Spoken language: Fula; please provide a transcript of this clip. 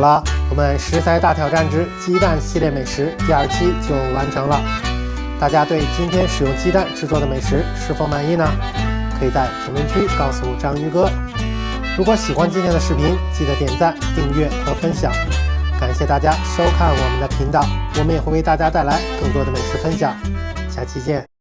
好了，我们食材大挑战之鸡蛋系列美食第2期就完成了。大家对今天使用鸡蛋制作的美食是否满意呢？可以在评论区告诉章鱼哥。如果喜欢今天的视频，记得点赞、订阅和分享。感谢大家收看我们的频道，我们也会为大家带来更多的美食分享。下期见。